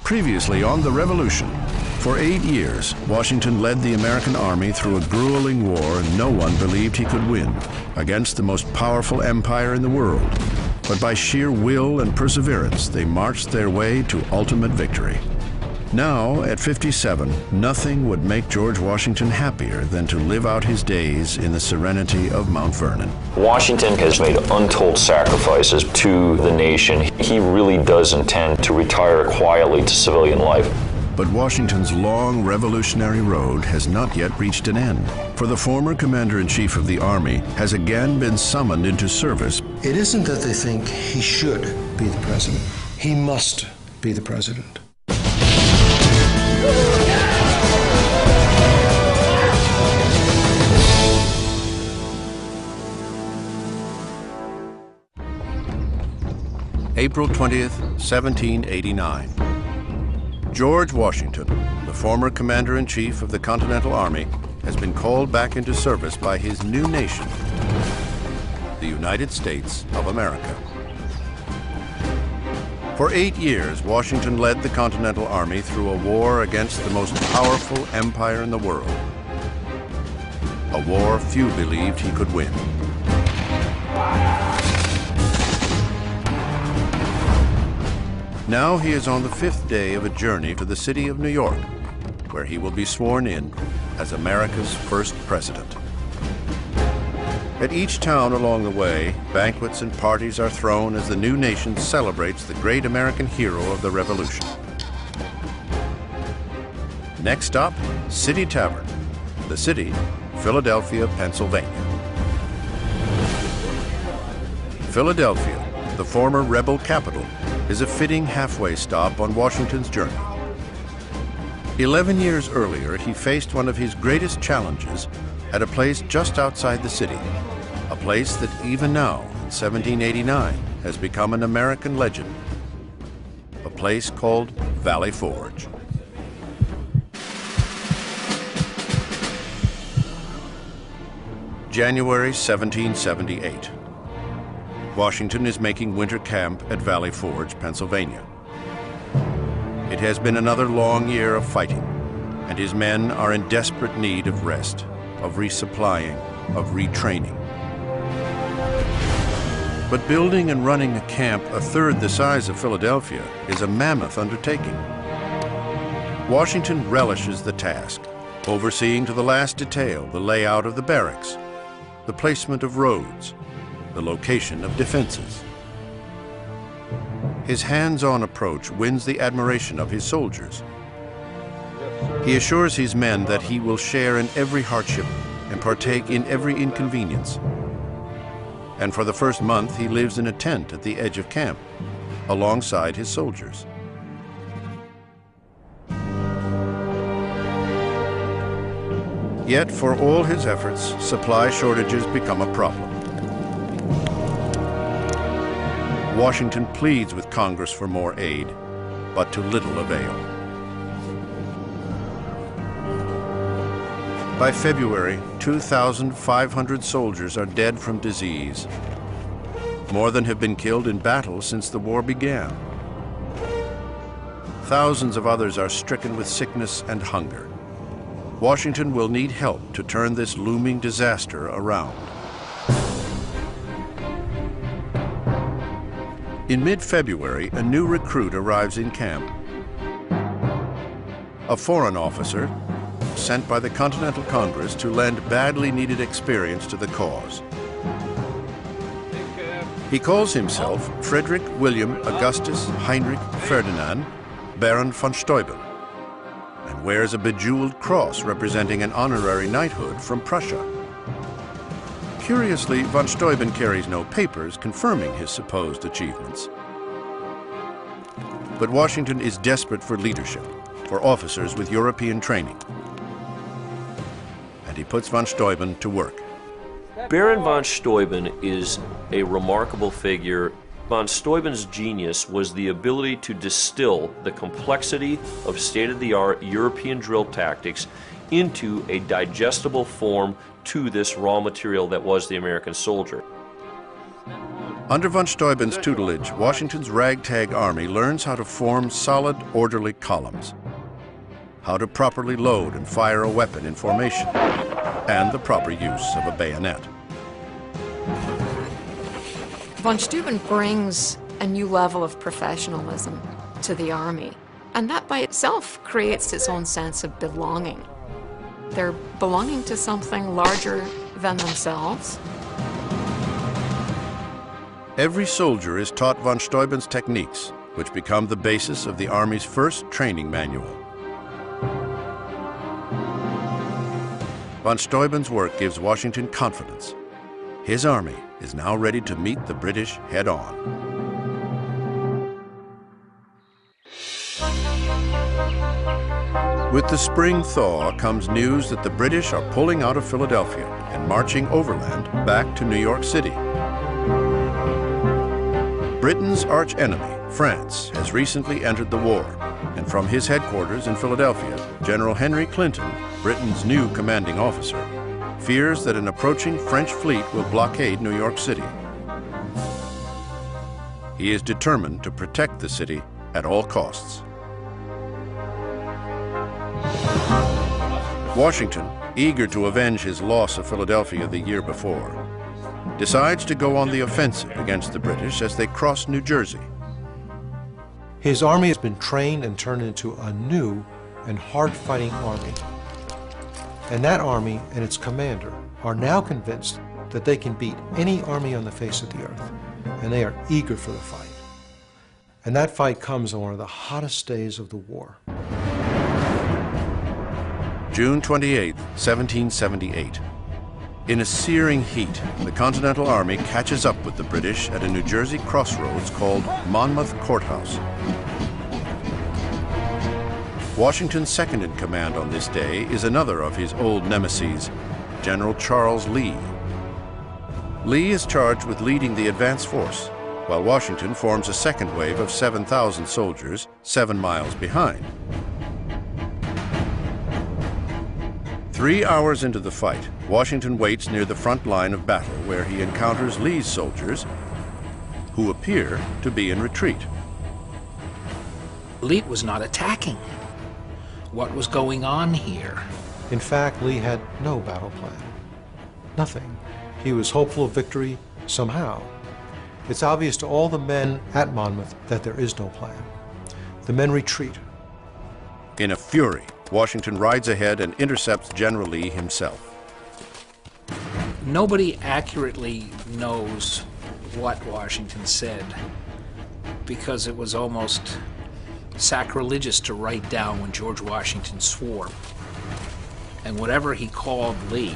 Previously on the Revolution, for 8 years, Washington led the American army through a grueling war no one believed he could win against the most powerful empire in the world. But by sheer will and perseverance, they marched their way to ultimate victory. Now, at 57, nothing would make George Washington happier than to live out his days in the serenity of Mount Vernon. Washington has made untold sacrifices to the nation. He really does intend to retire quietly to civilian life. But Washington's long revolutionary road has not yet reached an end, for the former commander-in-chief of the Army has again been summoned into service. It isn't that they think he should be the president. He must be the president. April 20th, 1789. George Washington, the former commander-in-chief of the Continental Army, has been called back into service by his new nation, the United States of America. For 8 years, Washington led the Continental Army through a war against the most powerful empire in the world. A war few believed he could win. Now he is on the 5th day of a journey to the city of New York, where he will be sworn in as America's first president. At each town along the way, banquets and parties are thrown as the new nation celebrates the great American hero of the Revolution. Next stop, City Tavern. The city, Philadelphia, Pennsylvania. Philadelphia, the former rebel capital, is a fitting halfway stop on Washington's journey. 11 years earlier, he faced one of his greatest challenges at a place just outside the city, a place that even now, in 1789, has become an American legend, a place called Valley Forge. January 1778. Washington is making winter camp at Valley Forge, Pennsylvania. It has been another long year of fighting, and his men are in desperate need of rest, of resupplying, of retraining. But building and running a camp a third the size of Philadelphia is a mammoth undertaking. Washington relishes the task, overseeing to the last detail the layout of the barracks, the placement of roads, the location of defenses. His hands-on approach wins the admiration of his soldiers. He assures his men that he will share in every hardship and partake in every inconvenience. And for the first month, he lives in a tent at the edge of camp, alongside his soldiers. Yet, for all his efforts, supply shortages become a problem. Washington pleads with Congress for more aid, but to little avail. By February, 2,500 soldiers are dead from disease. More than have been killed in battle since the war began. Thousands of others are stricken with sickness and hunger. Washington will need help to turn this looming disaster around. In mid-February, a new recruit arrives in camp. A foreign officer sent by the Continental Congress to lend badly needed experience to the cause. He calls himself Frederick William Augustus Heinrich Ferdinand Baron von Steuben and wears a bejeweled cross representing an honorary knighthood from Prussia. Curiously, von Steuben carries no papers confirming his supposed achievements. But Washington is desperate for leadership, for officers with European training. And he puts von Steuben to work. Baron von Steuben is a remarkable figure. Von Steuben's genius was the ability to distill the complexity of state-of-the-art European drill tactics into a digestible form to this raw material that was the American soldier. Under von Steuben's tutelage, Washington's ragtag army learns how to form solid, orderly columns, how to properly load and fire a weapon in formation, and the proper use of a bayonet. Von Steuben brings a new level of professionalism to the army, and that by itself creates its own sense of belonging. They're belonging to something larger than themselves. Every soldier is taught von Steuben's techniques, which become the basis of the Army's first training manual. Von Steuben's work gives Washington confidence. His army is now ready to meet the British head-on. With the spring thaw comes news that the British are pulling out of Philadelphia and marching overland back to New York City. Britain's arch-enemy, France, has recently entered the war, and from his headquarters in Philadelphia, General Henry Clinton, Britain's new commanding officer, fears that an approaching French fleet will blockade New York City. He is determined to protect the city at all costs. Washington, eager to avenge his loss of Philadelphia the year before, decides to go on the offensive against the British as they cross New Jersey. His army has been trained and turned into a new and hard-fighting army. And that army and its commander are now convinced that they can beat any army on the face of the earth, and they are eager for the fight. And that fight comes on one of the hottest days of the war. June 28, 1778. In a searing heat, the Continental Army catches up with the British at a New Jersey crossroads called Monmouth Courthouse. Washington's second in command on this day is another of his old nemeses, General Charles Lee. Lee is charged with leading the advance force, while Washington forms a second wave of 7,000 soldiers 7 miles behind. 3 hours into the fight, Washington waits near the front line of battle where he encounters Lee's soldiers, who appear to be in retreat. Lee was not attacking. What was going on here? In fact, Lee had no battle plan. Nothing. He was hopeful of victory somehow. It's obvious to all the men at Monmouth that there is no plan. The men retreat. In a fury, Washington rides ahead and intercepts General Lee himself. Nobody accurately knows what Washington said, because it was almost sacrilegious to write down when George Washington swore. And whatever he called Lee,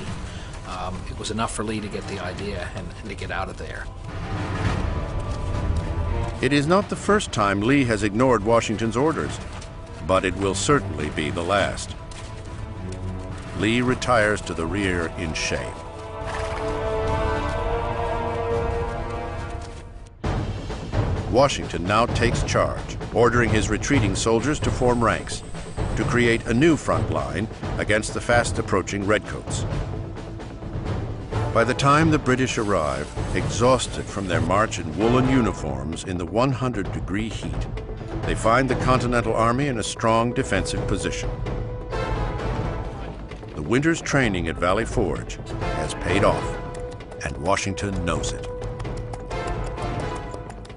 it was enough for Lee to get the idea and to get out of there. It is not the first time Lee has ignored Washington's orders, but it will certainly be the last. Lee retires to the rear in shame. Washington now takes charge, ordering his retreating soldiers to form ranks, to create a new front line against the fast-approaching redcoats. By the time the British arrive, exhausted from their march in woolen uniforms in the 100-degree heat, they find the Continental Army in a strong defensive position. The winter's training at Valley Forge has paid off, and Washington knows it.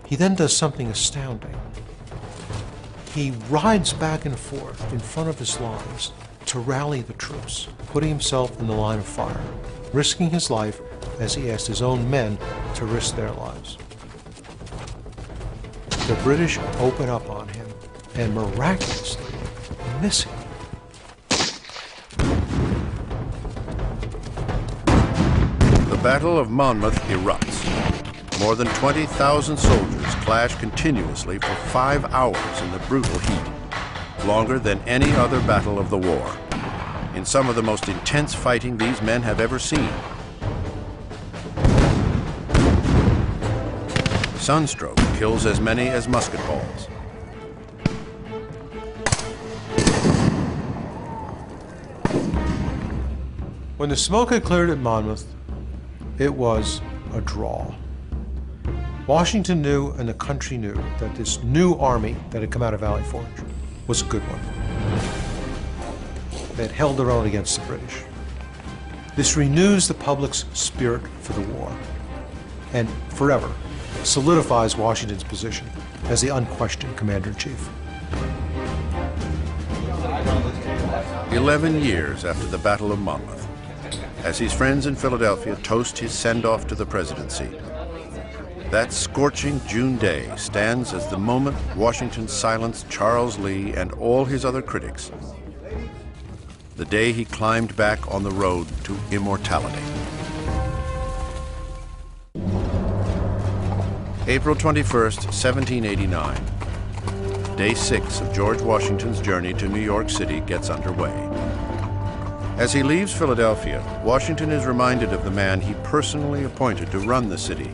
He then does something astounding. He rides back and forth in front of his lines to rally the troops, putting himself in the line of fire, risking his life as he asked his own men to risk their lives. The British open up on him and miraculously miss him. The Battle of Monmouth erupts. More than 20,000 soldiers clash continuously for 5 hours in the brutal heat, longer than any other battle of the war, in some of the most intense fighting these men have ever seen. Sunstroke kills as many as musket balls. When the smoke had cleared at Monmouth, it was a draw. Washington knew, and the country knew, that this new army that had come out of Valley Forge was a good one. They had held their own against the British. This renews the public's spirit for the war and forever solidifies Washington's position as the unquestioned commander-in-chief. 11 years after the Battle of Monmouth, as his friends in Philadelphia toast his send-off to the presidency, that scorching June day stands as the moment Washington silenced Charles Lee and all his other critics, the day he climbed back on the road to immortality. April 21st, 1789. Day 6 of George Washington's journey to New York City gets underway. As he leaves Philadelphia, Washington is reminded of the man he personally appointed to run the city.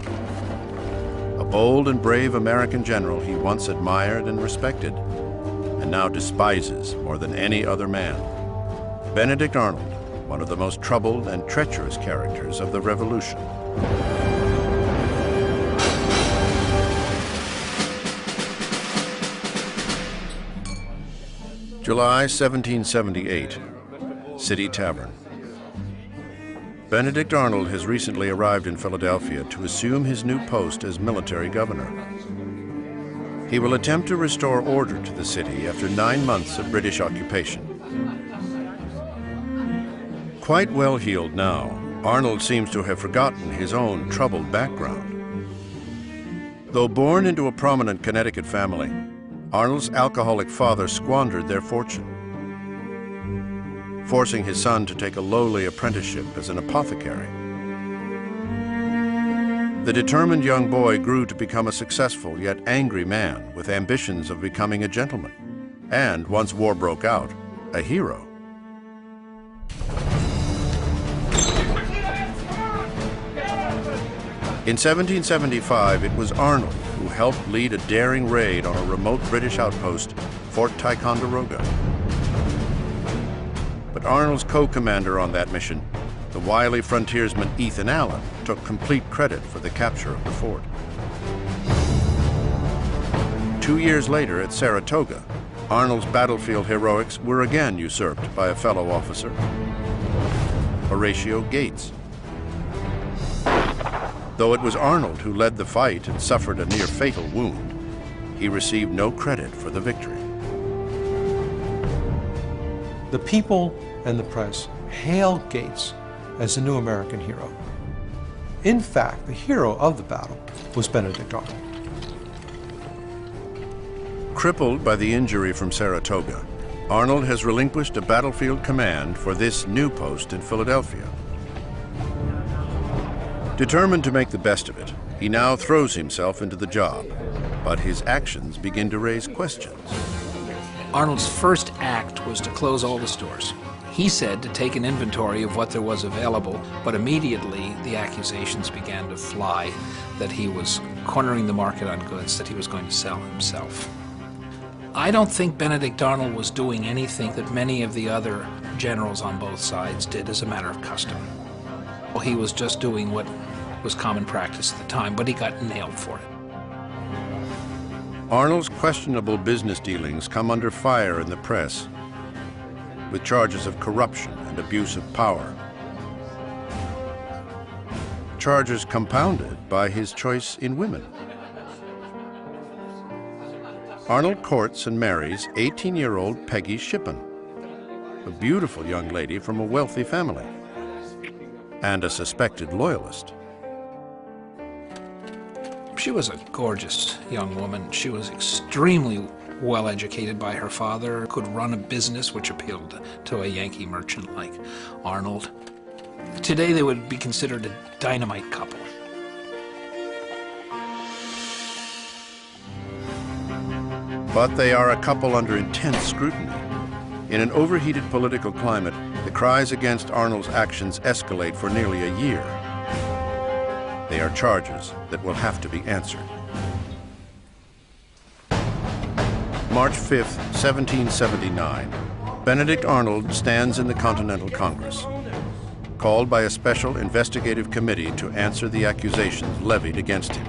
A bold and brave American general he once admired and respected, and now despises more than any other man. Benedict Arnold, one of the most troubled and treacherous characters of the Revolution. July 1778, City Tavern. Benedict Arnold has recently arrived in Philadelphia to assume his new post as military governor. He will attempt to restore order to the city after 9 months of British occupation. Quite well-heeled now, Arnold seems to have forgotten his own troubled background. Though born into a prominent Connecticut family, Arnold's alcoholic father squandered their fortune, forcing his son to take a lowly apprenticeship as an apothecary. The determined young boy grew to become a successful yet angry man with ambitions of becoming a gentleman, and once war broke out, a hero. In 1775, it was Arnold who helped lead a daring raid on a remote British outpost, Fort Ticonderoga. But Arnold's co-commander on that mission, the wily frontiersman Ethan Allen, took complete credit for the capture of the fort. 2 years later at Saratoga, Arnold's battlefield heroics were again usurped by a fellow officer, Horatio Gates. Though it was Arnold who led the fight and suffered a near-fatal wound, he received no credit for the victory. The people and the press hailed Gates as the new American hero. In fact, the hero of the battle was Benedict Arnold. Crippled by the injury from Saratoga, Arnold has relinquished a battlefield command for this new post in Philadelphia. Determined to make the best of it, he now throws himself into the job, but his actions begin to raise questions. Arnold's first act was to close all the stores. He said to take an inventory of what there was available, but immediately the accusations began to fly that he was cornering the market on goods that he was going to sell himself. I don't think Benedict Arnold was doing anything that many of the other generals on both sides did as a matter of custom. He was just doing what was common practice at the time, but he got nailed for it. Arnold's questionable business dealings come under fire in the press, with charges of corruption and abuse of power. Charges compounded by his choice in women. Arnold courts and marries 18-year-old Peggy Shippen, a beautiful young lady from a wealthy family, and a suspected loyalist. She was a gorgeous young woman. She was extremely well educated by her father, could run a business which appealed to a Yankee merchant like Arnold. Today they would be considered a dynamite couple. But they are a couple under intense scrutiny. In an overheated political climate, the cries against Arnold's actions escalate for nearly a year. They are charges that will have to be answered. March 5th, 1779, Benedict Arnold stands in the Continental Congress, called by a special investigative committee to answer the accusations levied against him.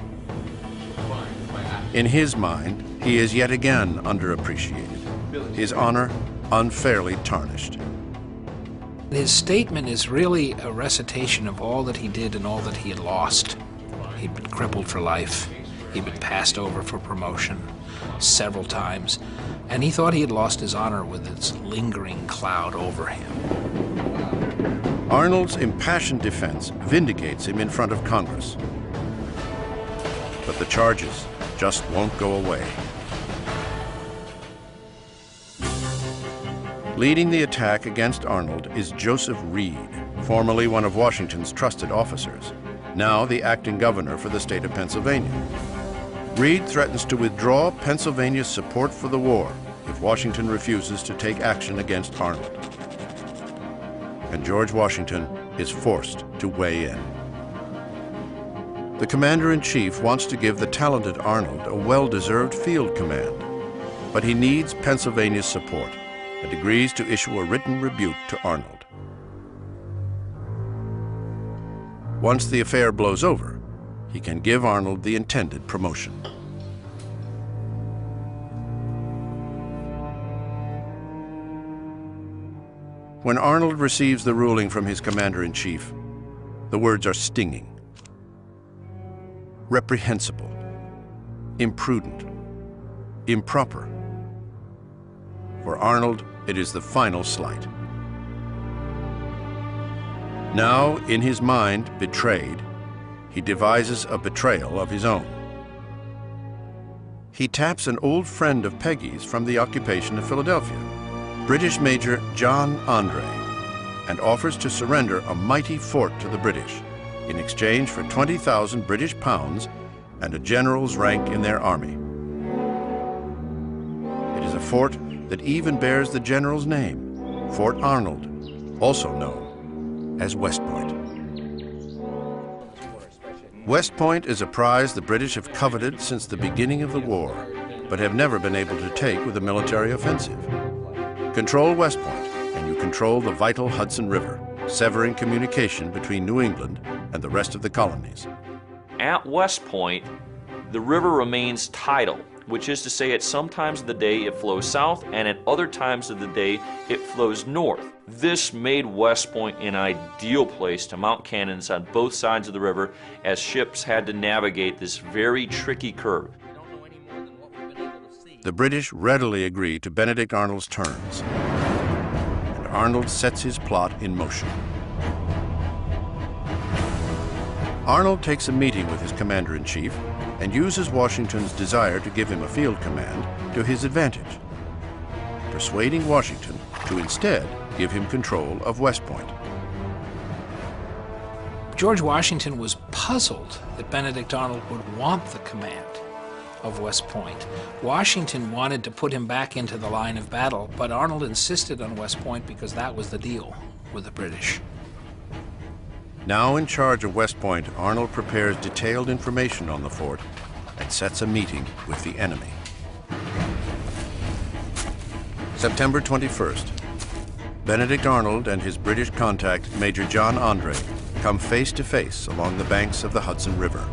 In his mind, he is yet again underappreciated, his honor unfairly tarnished. His statement is really a recitation of all that he did and all that he had lost. He'd been crippled for life. He'd been passed over for promotion several times, and he thought he had lost his honor with its lingering cloud over him. Arnold's impassioned defense vindicates him in front of Congress. But the charges just won't go away. Leading the attack against Arnold is Joseph Reed, formerly one of Washington's trusted officers, now the acting governor for the state of Pennsylvania. Reed threatens to withdraw Pennsylvania's support for the war if Washington refuses to take action against Arnold. And George Washington is forced to weigh in. The commander-in-chief wants to give the talented Arnold a well-deserved field command, but he needs Pennsylvania's support and agrees to issue a written rebuke to Arnold. Once the affair blows over, he can give Arnold the intended promotion. When Arnold receives the ruling from his commander-in-chief, the words are stinging. Reprehensible, imprudent, improper. For Arnold, it is the final slight. Now, in his mind, betrayed, he devises a betrayal of his own. He taps an old friend of Peggy's from the occupation of Philadelphia, British Major John Andre, and offers to surrender a mighty fort to the British in exchange for 20,000 British pounds and a general's rank in their army. It is a fort that even bears the general's name, Fort Arnold, also known as West Point. West Point is a prize the British have coveted since the beginning of the war, but have never been able to take with a military offensive. Control West Point, and you control the vital Hudson River, severing communication between New England and the rest of the colonies. At West Point, the river remains tidal, which is to say at some times of the day it flows south and at other times of the day it flows north. This made West Point an ideal place to mount cannons on both sides of the river as ships had to navigate this very tricky curve. The British readily agree to Benedict Arnold's terms, and Arnold sets his plot in motion. Arnold takes a meeting with his commander-in-chief and uses Washington's desire to give him a field command to his advantage, persuading Washington to instead give him control of West Point. George Washington was puzzled that Benedict Arnold would want the command of West Point. Washington wanted to put him back into the line of battle, but Arnold insisted on West Point because that was the deal with the British. Now in charge of West Point, Arnold prepares detailed information on the fort and sets a meeting with the enemy. September 21st, Benedict Arnold and his British contact, Major John Andre, come face to face along the banks of the Hudson River.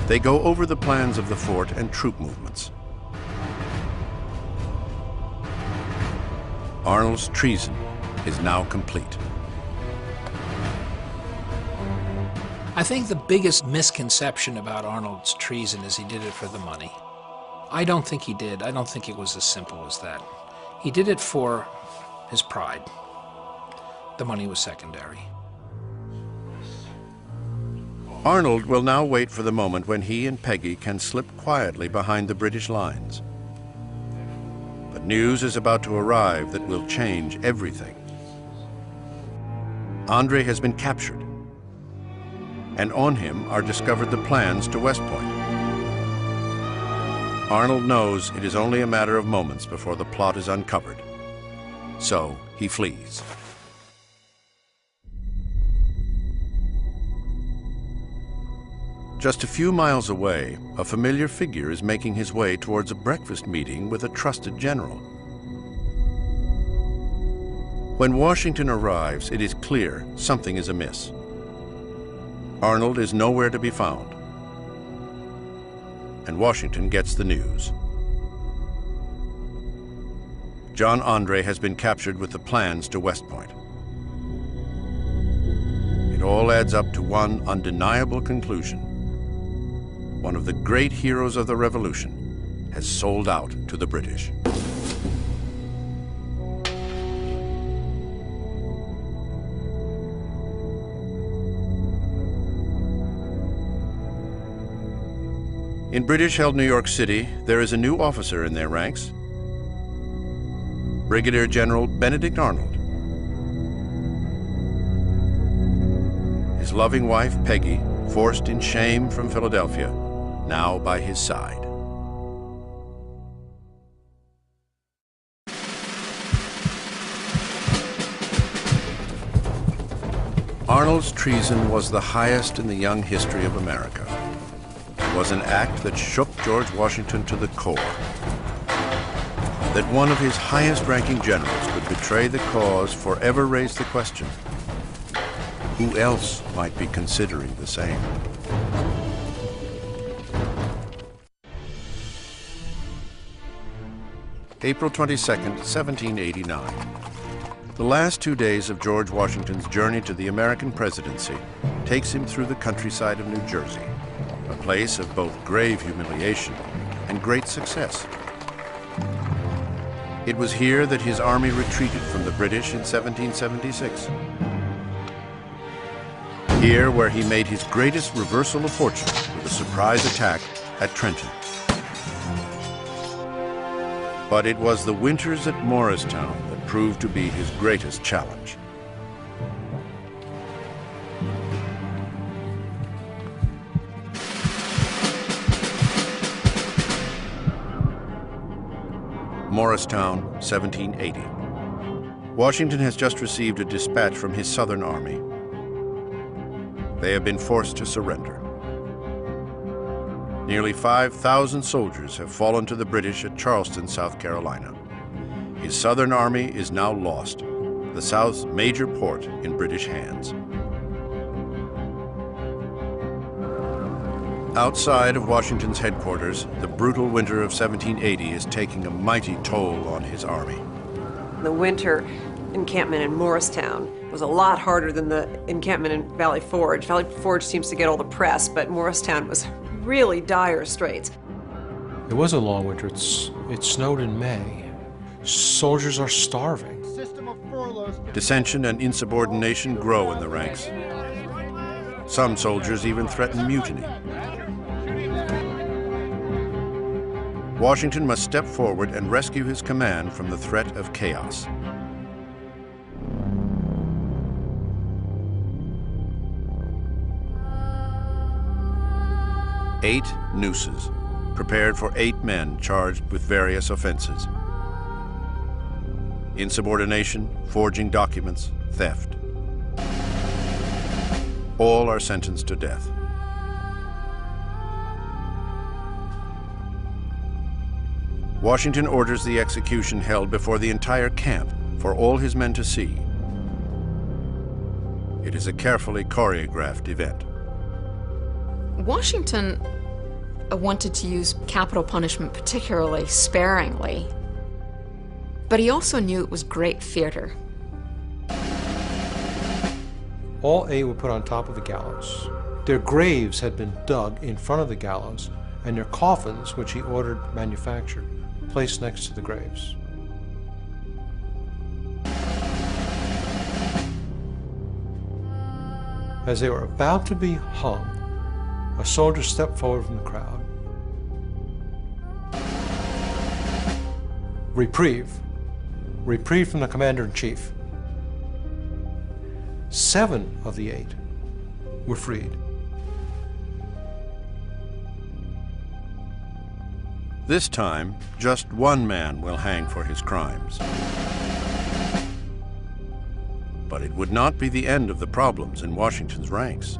They go over the plans of the fort and troop movements. Arnold's treason is now complete. I think the biggest misconception about Arnold's treason is he did it for the money. I don't think he did. I don't think it was as simple as that. He did it for his pride. The money was secondary. Arnold will now wait for the moment when he and Peggy can slip quietly behind the British lines. But news is about to arrive that will change everything. Andre has been captured, and on him are discovered the plans to West Point. Arnold knows it is only a matter of moments before the plot is uncovered, so he flees. Just a few miles away, a familiar figure is making his way towards a breakfast meeting with a trusted general. When Washington arrives, it is clear something is amiss. Arnold is nowhere to be found. and Washington gets the news. John Andre has been captured with the plans to West Point. It all adds up to one undeniable conclusion. One of the great heroes of the Revolution has sold out to the British. In British-held New York City, there is a new officer in their ranks, Brigadier General Benedict Arnold. His loving wife, Peggy, forced in shame from Philadelphia, now by his side. Arnold's treason was the highest in the young history of America. It was an act that shook George Washington to the core. That one of his highest-ranking generals could betray the cause forever raised the question, who else might be considering the same? April 22nd, 1789. The last 2 days of George Washington's journey to the American presidency takes him through the countryside of New Jersey, a place of both grave humiliation and great success. It was here that his army retreated from the British in 1776. Here where he made his greatest reversal of fortune with a surprise attack at Trenton. But it was the winters at Morristown that proved to be his greatest challenge. Morristown, 1780. Washington has just received a dispatch from his Southern army. They have been forced to surrender. Nearly 5,000 soldiers have fallen to the British at Charleston, South Carolina. His Southern army is now lost, the South's major port in British hands. Outside of Washington's headquarters, the brutal winter of 1780 is taking a mighty toll on his army. The winter encampment in Morristown was a lot harder than the encampment in Valley Forge. Valley Forge seems to get all the press, but Morristown was really dire straits. It was a long winter. It snowed in May. Soldiers are starving. Dissension and insubordination grow in the ranks. Some soldiers even threaten mutiny. Washington must step forward and rescue his command from the threat of chaos. Eight nooses, prepared for 8 men charged with various offenses. Insubordination, forging documents, theft. All are sentenced to death. Washington orders the execution held before the entire camp for all his men to see. It is a carefully choreographed event. Washington wanted to use capital punishment particularly sparingly, but he also knew it was great theater. All 8 were put on top of the gallows. Their graves had been dug in front of the gallows, and their coffins, which he ordered manufactured, placed next to the graves. As they were about to be hung, a soldier stepped forward from the crowd. Reprieve. Reprieve from the commander-in-chief. 7 of the 8 were freed. This time, just 1 man will hang for his crimes. But it would not be the end of the problems in Washington's ranks.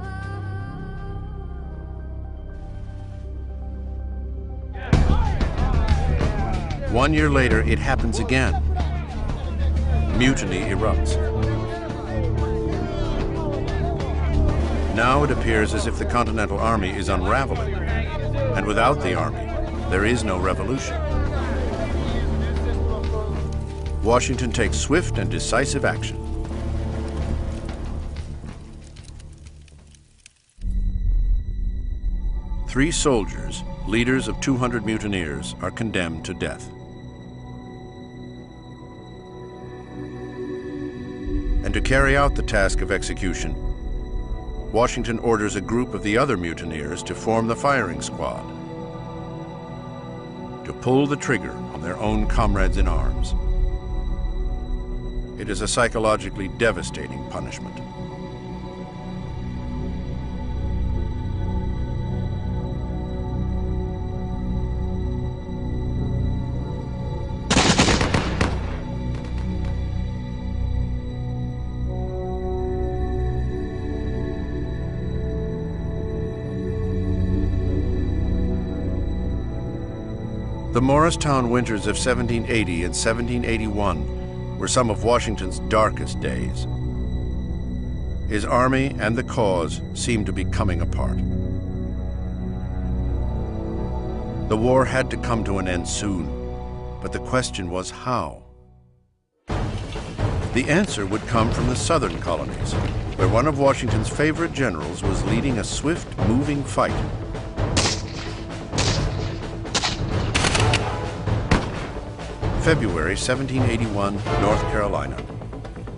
One year later, it happens again. Mutiny erupts. Now it appears as if the Continental Army is unraveling. And without the army, there is no revolution. Washington takes swift and decisive action. Three soldiers, leaders of 200 mutineers, are condemned to death. And to carry out the task of execution, Washington orders a group of the other mutineers to form the firing squad, to pull the trigger on their own comrades in arms. It is a psychologically devastating punishment. The Morristown winters of 1780 and 1781 were some of Washington's darkest days. His army and the cause seemed to be coming apart. The war had to come to an end soon, but the question was how? The answer would come from the southern colonies, where one of Washington's favorite generals was leading a swift, moving fight. February 1781, North Carolina.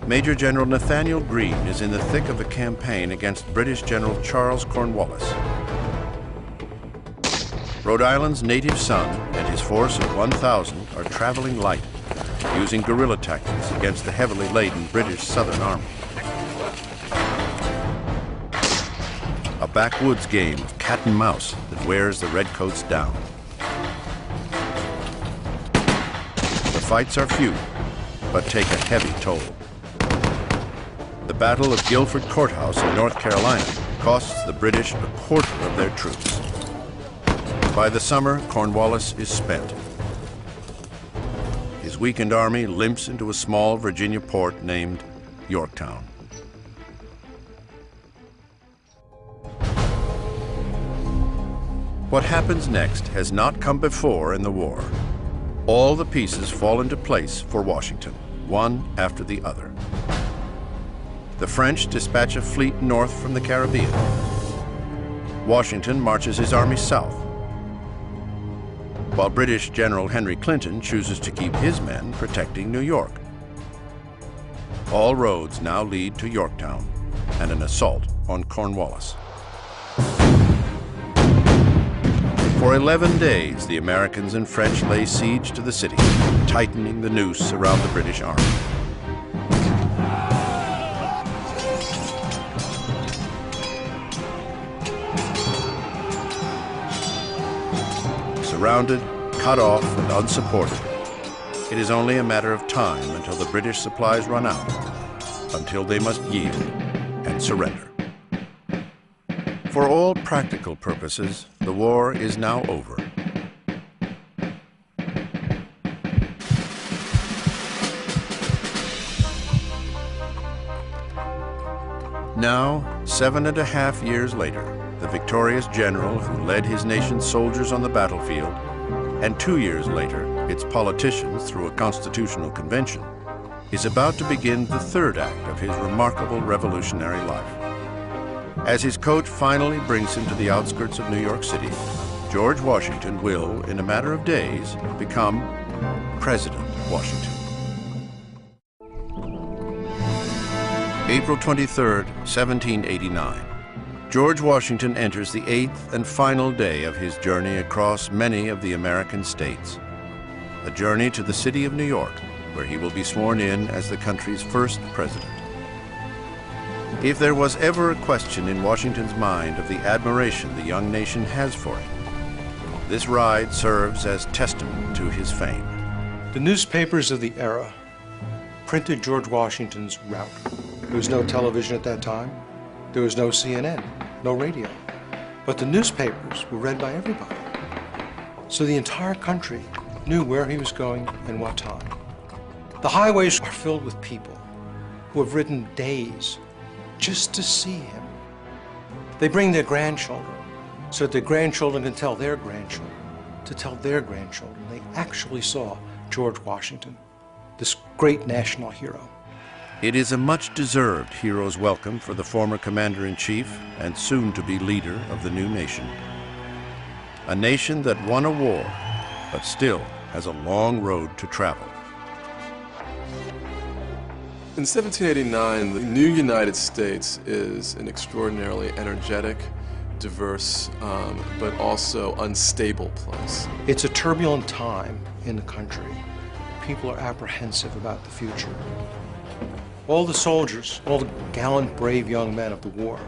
Major General Nathaniel Greene is in the thick of a campaign against British General Charles Cornwallis. Rhode Island's native son and his force of 1,000 are traveling light, using guerrilla tactics against the heavily laden British Southern Army. A backwoods game of cat and mouse that wears the redcoats down. The fights are few, but take a heavy toll. The Battle of Guilford Courthouse in North Carolina costs the British a quarter of their troops. By the summer, Cornwallis is spent. His weakened army limps into a small Virginia port named Yorktown. What happens next has not come before in the war. All the pieces fall into place for Washington, one after the other. The French dispatch a fleet north from the Caribbean. Washington marches his army south, while British General Henry Clinton chooses to keep his men protecting New York. All roads now lead to Yorktown and an assault on Cornwallis. For 11 days, the Americans and French lay siege to the city, tightening the noose around the British army. Surrounded, cut off, and unsupported, it is only a matter of time until the British supplies run out, until they must yield and surrender. For all practical purposes, the war is now over. Now, 7.5 years later, the victorious general who led his nation's soldiers on the battlefield, and 2 years later, its politicians through a constitutional convention, is about to begin the third act of his remarkable revolutionary life. As his coach finally brings him to the outskirts of New York City, George Washington will, in a matter of days, become President Washington. April 23, 1789. George Washington enters the 8th and final day of his journey across many of the American states. A journey to the city of New York, where he will be sworn in as the country's first president. If there was ever a question in Washington's mind of the admiration the young nation has for him, this ride serves as testament to his fame. The newspapers of the era printed George Washington's route. There was no television at that time. There was no CNN, no radio. But the newspapers were read by everybody. So the entire country knew where he was going and what time. The highways are filled with people who have ridden days just to see him. They bring their grandchildren, so that their grandchildren can tell their grandchildren, to tell their grandchildren they actually saw George Washington, this great national hero. It is a much-deserved hero's welcome for the former commander-in-chief and soon-to-be leader of the new nation. A nation that won a war, but still has a long road to travel. In 1789, the new United States is an extraordinarily energetic, diverse, but also unstable place. It's a turbulent time in the country. People are apprehensive about the future. All the soldiers, all the gallant, brave young men of the war,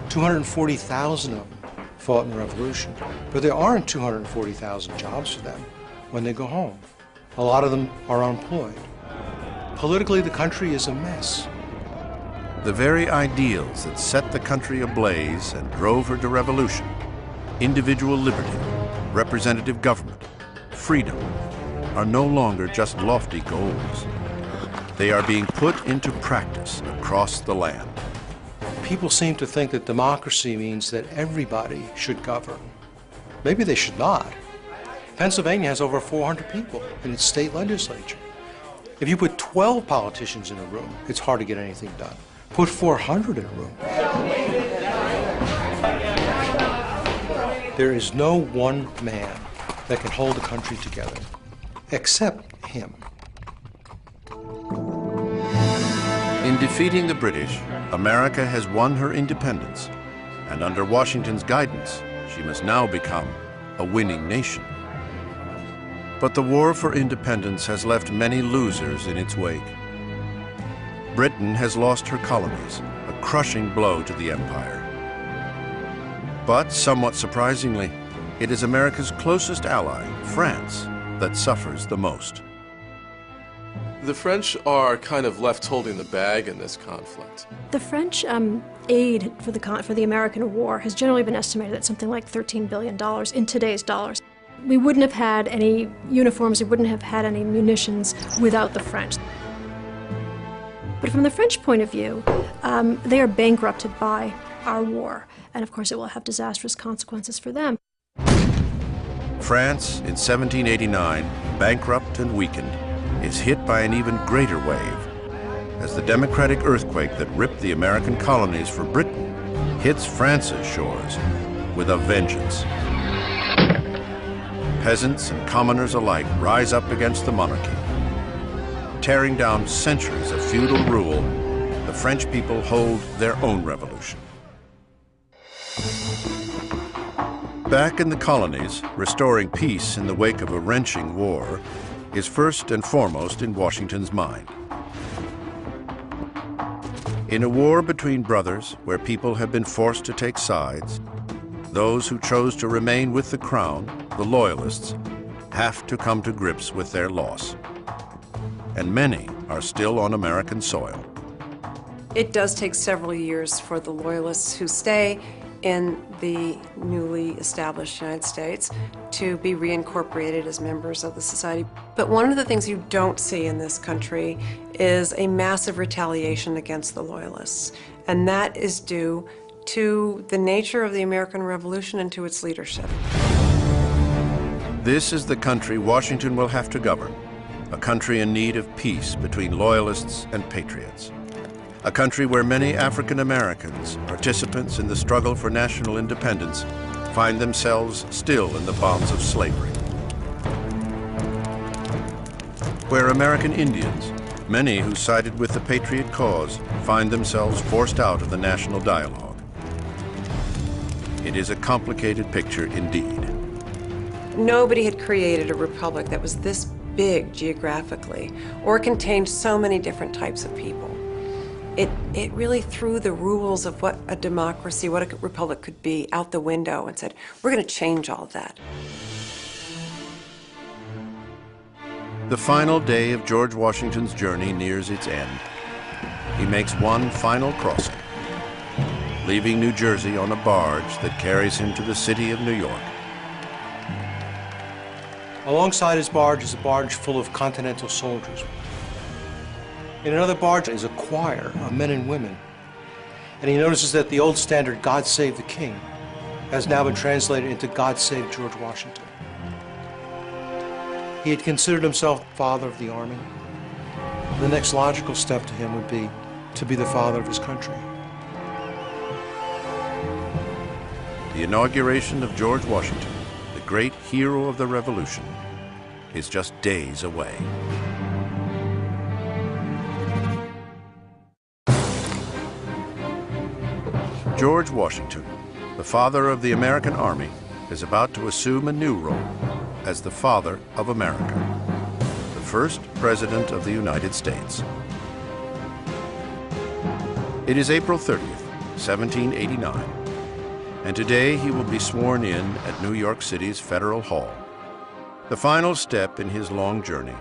240,000 of them fought in the Revolution, but there aren't 240,000 jobs for them when they go home. A lot of them are unemployed. Politically, the country is a mess. The very ideals that set the country ablaze and drove her to revolution, individual liberty, representative government, freedom, are no longer just lofty goals. They are being put into practice across the land. People seem to think that democracy means that everybody should govern. Maybe they should not. Pennsylvania has over 400 people in its state legislature. If you put 12 politicians in a room, it's hard to get anything done. Put 400 in a room. There is no one man that can hold the country together, except him. In defeating the British, America has won her independence, and under Washington's guidance, she must now become a winning nation. But the war for independence has left many losers in its wake. Britain has lost her colonies, a crushing blow to the empire. But somewhat surprisingly, it is America's closest ally, France, that suffers the most. The French are kind of left holding the bag in this conflict. The French aid for the American war has generally been estimated at something like $13 billion in today's dollars. We wouldn't have had any uniforms, we wouldn't have had any munitions without the French. But from the French point of view, they are bankrupted by our war, and of course it will have disastrous consequences for them. France, in 1789, bankrupt and weakened, is hit by an even greater wave as the democratic earthquake that ripped the American colonies for Britain hits France's shores with a vengeance. Peasants and commoners alike rise up against the monarchy. Tearing down centuries of feudal rule, the French people hold their own revolution. Back in the colonies, restoring peace in the wake of a wrenching war is first and foremost in Washington's mind. In a war between brothers, where people have been forced to take sides, those who chose to remain with the crown, the Loyalists, have to come to grips with their loss. And many are still on American soil. It does take several years for the Loyalists who stay in the newly established United States to be reincorporated as members of the society. But one of the things you don't see in this country is a massive retaliation against the Loyalists, and that is due to the nature of the American Revolution and to its leadership. This is the country Washington will have to govern, a country in need of peace between Loyalists and patriots. A country where many African Americans, participants in the struggle for national independence, find themselves still in the bonds of slavery. Where American Indians, many who sided with the Patriot cause, find themselves forced out of the national dialogue. It is a complicated picture indeed. Nobody had created a republic that was this big geographically or contained so many different types of people. It really threw the rules of what a democracy, what a republic could be, out the window and said, we're going to change all of that. The final day of George Washington's journey nears its end. He makes one final crossing, leaving New Jersey on a barge that carries him to the city of New York. Alongside his barge is a barge full of Continental soldiers. In another barge is a choir of men and women. And he notices that the old standard, God Save the King, has now been translated into God Save George Washington. He had considered himself father of the Army. The next logical step to him would be to be the father of his country. The inauguration of George Washington, the great hero of the Revolution, is just days away. George Washington, the father of the American Army, is about to assume a new role as the father of America, the first president of the United States. It is April 30th, 1789, and today he will be sworn in at New York City's Federal Hall, the final step in his long journey,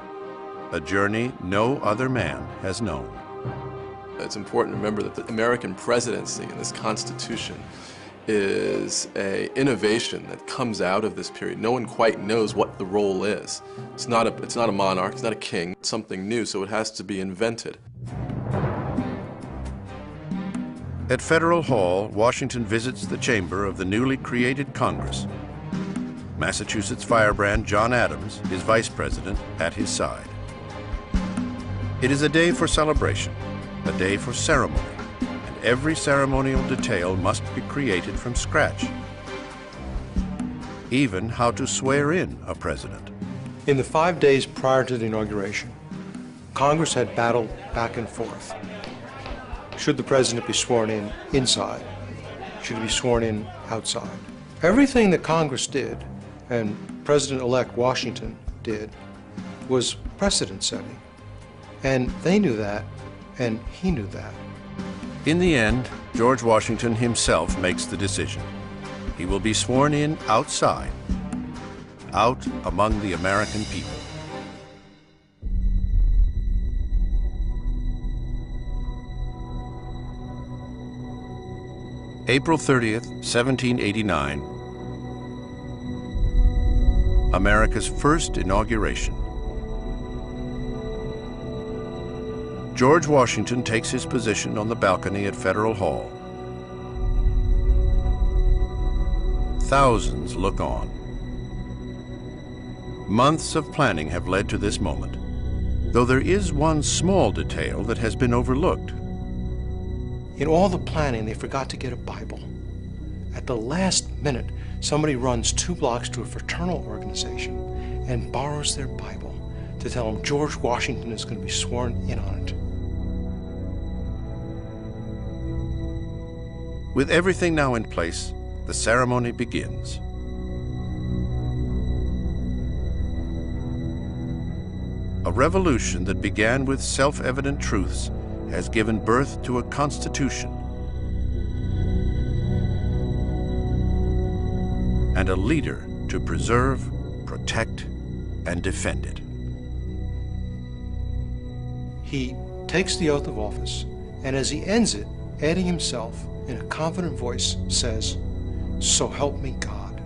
a journey no other man has known. It's important to remember that the American presidency and this Constitution is an innovation that comes out of this period. No one quite knows what the role is. It's not a monarch, it's not a king, it's something new, so it has to be invented. At Federal Hall, Washington visits the chamber of the newly created Congress. Massachusetts firebrand John Adams is vice president at his side. It is a day for celebration, a day for ceremony, and every ceremonial detail must be created from scratch. Even how to swear in a president. In the 5 days prior to the inauguration, Congress had battled back and forth. Should the president be sworn in inside? Should he be sworn in outside? Everything that Congress did and President-elect Washington did was precedent setting. And they knew that, and he knew that. In the end, George Washington himself makes the decision. He will be sworn in outside, out among the American people. April 30th, 1789, America's first inauguration. George Washington takes his position on the balcony at Federal Hall. Thousands look on. Months of planning have led to this moment, though there is one small detail that has been overlooked. In all the planning, they forgot to get a Bible. At the last minute, somebody runs 2 blocks to a fraternal organization and borrows their Bible to tell them George Washington is going to be sworn in on it. With everything now in place, the ceremony begins. A revolution that began with self-evident truths has given birth to a constitution and a leader to preserve, protect, and defend it. He takes the oath of office, and as he ends it, adding himself in a confident voice, says, "So help me God."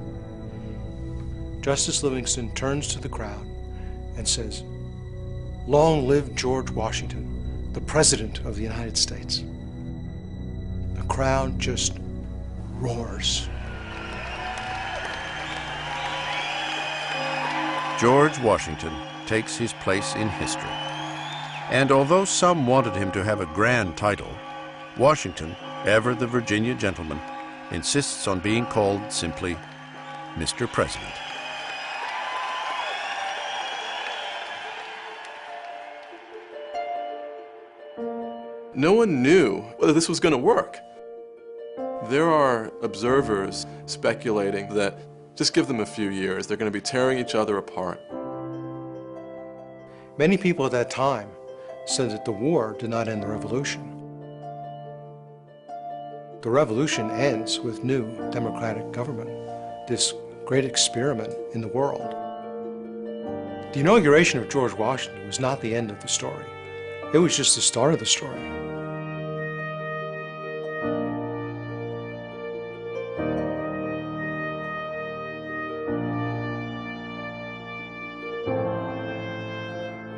Justice Livingston turns to the crowd and says, "Long live George Washington, the President of the United States." The crowd just roars. George Washington takes his place in history. And although some wanted him to have a grand title, Washington, ever the Virginia gentleman, insists on being called simply Mr. President. No one knew whether this was going to work. There are observers speculating that just give them a few years, they're going to be tearing each other apart. Many people at that time said that the war did not end the revolution. The revolution ends with new democratic government, this great experiment in the world. The inauguration of George Washington was not the end of the story. It was just the start of the story.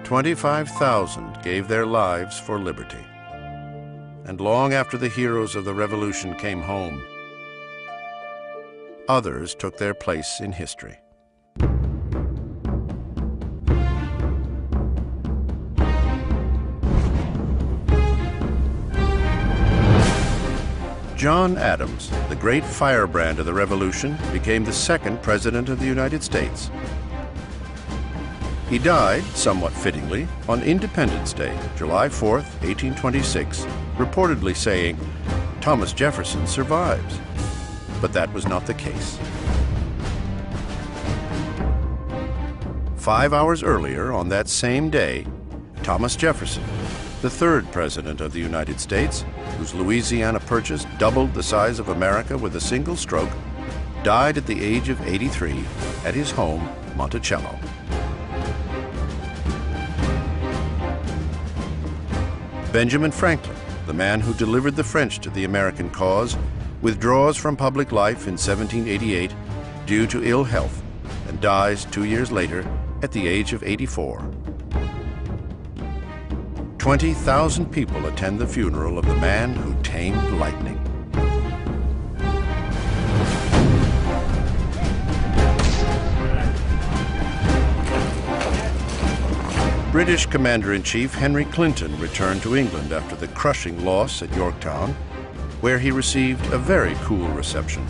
"25,000 gave their lives for liberty. And long after the heroes of the Revolution came home, others took their place in history. John Adams, the great firebrand of the Revolution, became the second President of the United States. He died, somewhat fittingly, on Independence Day, July 4th, 1826, reportedly saying, "Thomas Jefferson survives." But that was not the case. 5 hours earlier, on that same day, Thomas Jefferson, the third President of the United States, whose Louisiana Purchase doubled the size of America with a single stroke, died at the age of 83 at his home, Monticello. Benjamin Franklin, the man who delivered the French to the American cause, withdraws from public life in 1788 due to ill health and dies 2 years later at the age of 84. 20,000 people attend the funeral of the man who tamed lightning. British Commander-in-Chief Henry Clinton returned to England after the crushing loss at Yorktown, where he received a very cool reception.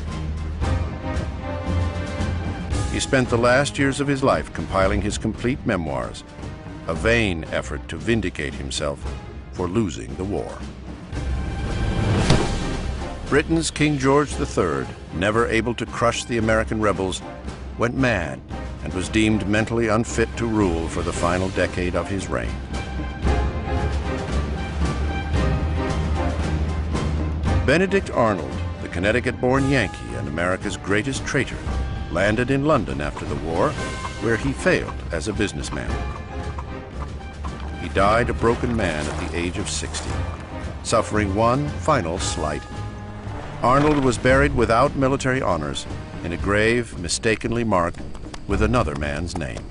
He spent the last years of his life compiling his complete memoirs, a vain effort to vindicate himself for losing the war. Britain's King George III, never able to crush the American rebels, went mad and was deemed mentally unfit to rule for the final decade of his reign. Benedict Arnold, the Connecticut-born Yankee and America's greatest traitor, landed in London after the war, where he failed as a businessman. He died a broken man at the age of 60, suffering one final slight. Arnold was buried without military honors in a grave mistakenly marked with another man's name.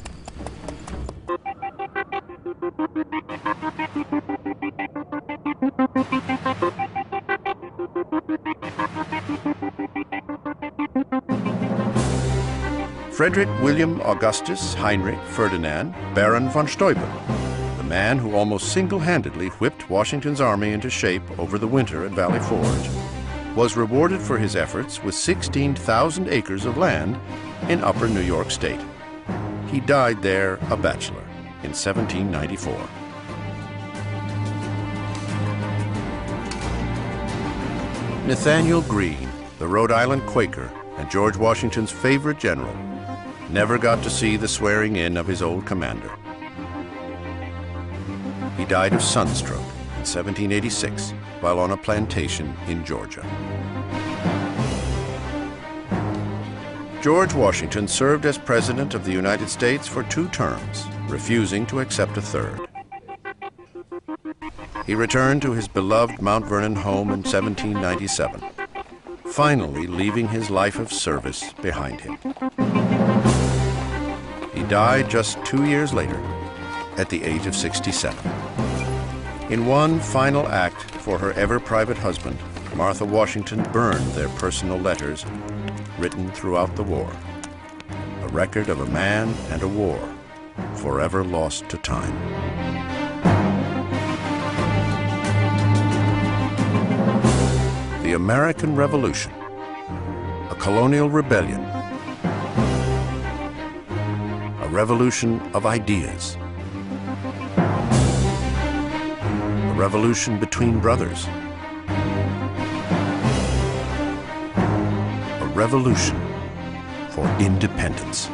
Frederick William Augustus Heinrich Ferdinand Baron von Steuben, the man who almost single-handedly whipped Washington's army into shape over the winter at Valley Forge, was rewarded for his efforts with 16,000 acres of land in upper New York State. He died there a bachelor in 1794. Nathaniel Greene, the Rhode Island Quaker and George Washington's favorite general, never got to see the swearing in of his old commander. He died of sunstroke in 1786 while on a plantation in Georgia. George Washington served as President of the United States for 2 terms, refusing to accept a third. He returned to his beloved Mount Vernon home in 1797, finally leaving his life of service behind him. He died just 2 years later, at the age of 67. In one final act for her ever-private husband, Martha Washington burned their personal letters written throughout the war, a record of a man and a war forever lost to time. The American Revolution, a colonial rebellion, a revolution of ideas, a revolution between brothers, a revolution for independence.